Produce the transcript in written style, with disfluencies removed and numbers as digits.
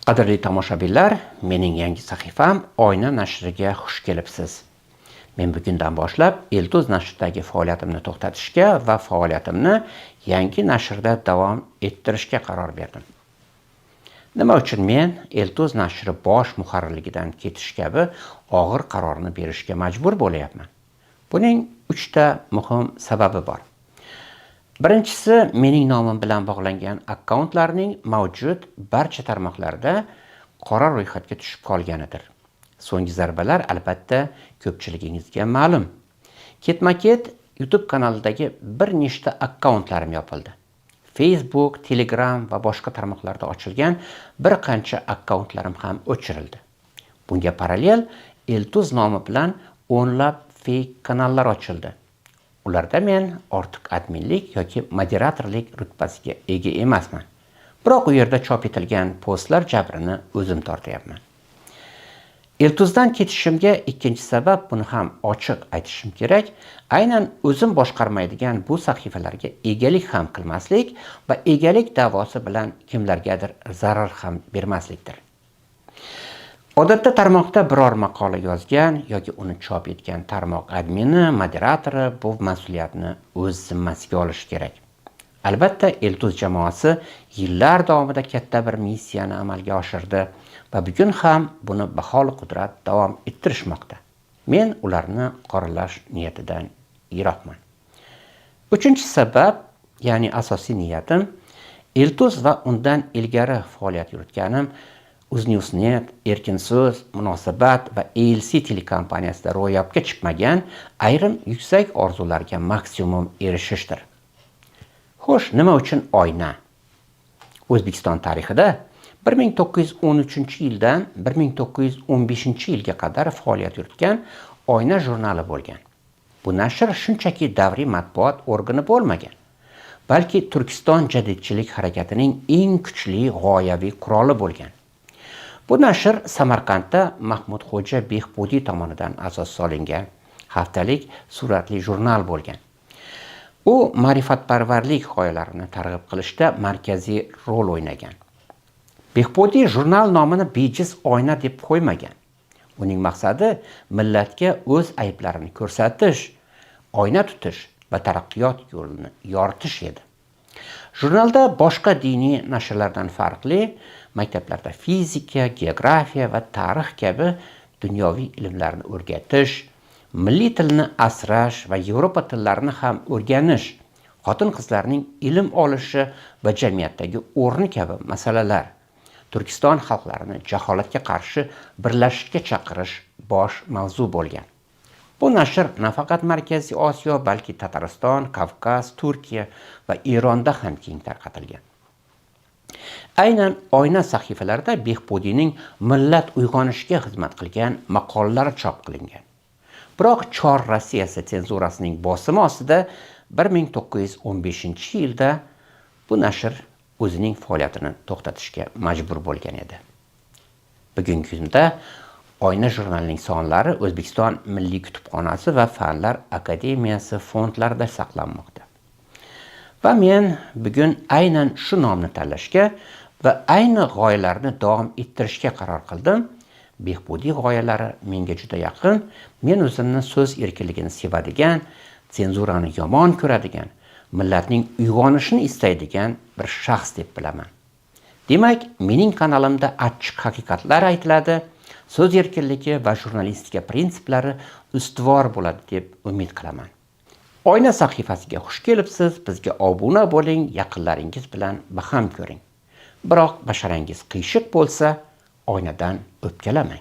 Qadrli tomoshabinlar, mening yangi sahifam Oyna nashriga xush kelibsiz. Men bugundan boshlab Elduz nashridagi faoliyatimni to'xtatishga va faoliyatimni yangi nashrda davom ettirishga qaror berdim. Nima uchun men Elduz nashri bosh muharrirligidan ketish kabi og'ir qarorni berishga majbur bo'layapman? Buning 3 ta muhim sababi bor. Birinchisi, mening nomim bilan bog'langan akkauntlarning mavjud barcha tarmoqlarda qora ro'yxatga tushib qolganidir. So'nggi zarbalar albatta ko'pchiligingizga ma'lum. Ketma-ket YouTube kanalidagi bir nechta akkauntlarim yopildi. Facebook, Telegram va boshqa tarmoqlarda ochilgan bir qancha akkauntlarim ham o'chirildi. Bunga parallel Elduz nomi bilan o'nlab fake kanallar ochildi. Ularda men ortiq adminlik yoki moderatorlik rutbasiga ega emasman. Biroq u yerda chop etilgan postlar jabrini o'zim tortyapman. Elduzdan ketishimga ikkinchi sabab, buni ham ochiq aytishim kerak, aynan o'zim boshqarmaydigan bu sahifalarga egalik ham qilmaslik va egalik da'vosi bilan kimlargadir zarar ham bermaslikdir. Odatda tarmoqda biror maqola yozgan yoki uni chop etgan tarmoq admini, moderatori bu mas'uliyatni o'z zimmasiga olishi kerak. Albatta, Elduz jamoasi yillar davomida katta bir missiyani amalga oshirdi va bugun ham buni baholi qudrat davom ettirishmoqda. Men ularni qoralash niyatidan yiroqman. Uchinchi sabab, ya'ni asosiy niyatim, Elduz va undan ilgari faoliyat yuritganim UzNewsNet, Erkin So'z, Munosabat va ALC telekompaniyasida ro'yobga chiqmagan ayrim yuksak orzularga maksimum erishishdir. Xo'sh, nima uchun Oyna? O'zbekiston tarixida 1913-yildan 1915-yilga qadar faoliyat yuritgan Oyna jurnali bo'lgan. Bu nashr shunchaki davriy matbuot organi bo'lmagan, balki Turkiston jadidchilik harakatining eng kuchli g'oyaviy quroli bo'lgan. Bu nashr Samarqandda Mahmudxo'ja Behbudiy tomonidan asos solingan haftalik suratli jurnal bo'lgan. U ma'rifatparvarlik g'oyalarini targ'ib qilishda markaziy rol o'ynagan. Behbudiy jurnal nomini bejiz Oyna deb qo'ymagan. Uning maqsadi millatga o'z ayblarini ko'rsatish, oyna tutish va taraqqiyot yo'lini yoritish edi. Jurnalda boshqa diniy nashrlardan farqli, maktablarda fizika, geografiya va tarix kabi dunyoviy ilmlarni o'rgatish, milliy tilni asrash va Yevropa tillarini ham o'rganish, xotin-qizlarning ilm olishi va jamiyatdagi o'rni kabi masalalar, Turkiston xalqlarini jaholatga qarshi birlashishga chaqirish bosh mavzu bo'lgan. Bu nashr nafaqat Markaziy Osiyo, balki Tatariston, Kavkaz, Turkiya va Eronda ham keng tarqatilgan. Aynan Oyna sahifalarida Behbudiyning millat uyg'onishiga xizmat qilgan maqolalar chop qilingan. Biroq Chor Rossiyasi senzurasining bosimi ostida 1915-yilda bu nashr o'zining faoliyatini to'xtatishga majbur bo'lgan edi. Bugungi kunda Oyna jurnalining sonlari O'zbekiston Milliy kutubxonasi va Fanlar akademiyasi fondlarida saqlanmoqda. Va men bugun aynan shu nomni tanlashga va ayni g'oyalarni davom ettirishga qaror qildim. Behbudiy g'oyalari menga juda yaqin. Men o'zimni so'z erkinligini sevadigan, senzurani yomon ko'radigan, millatning uyg'onishini istaydigan bir shaxs deb bilaman. Demak, mening kanalimda achchiq haqiqatlar aytiladi, so'z erkinligi va jurnalistika prinsiplari ustuvor bo'ladi deb umid qilaman. Oyna sahifasiga xush kelibsiz. Bizga obuna bo'ling, yaqinlaringiz bilan baham ko'ring. Biroq basharangiz qiyshiq bo'lsa, oynadan o'pkalamang.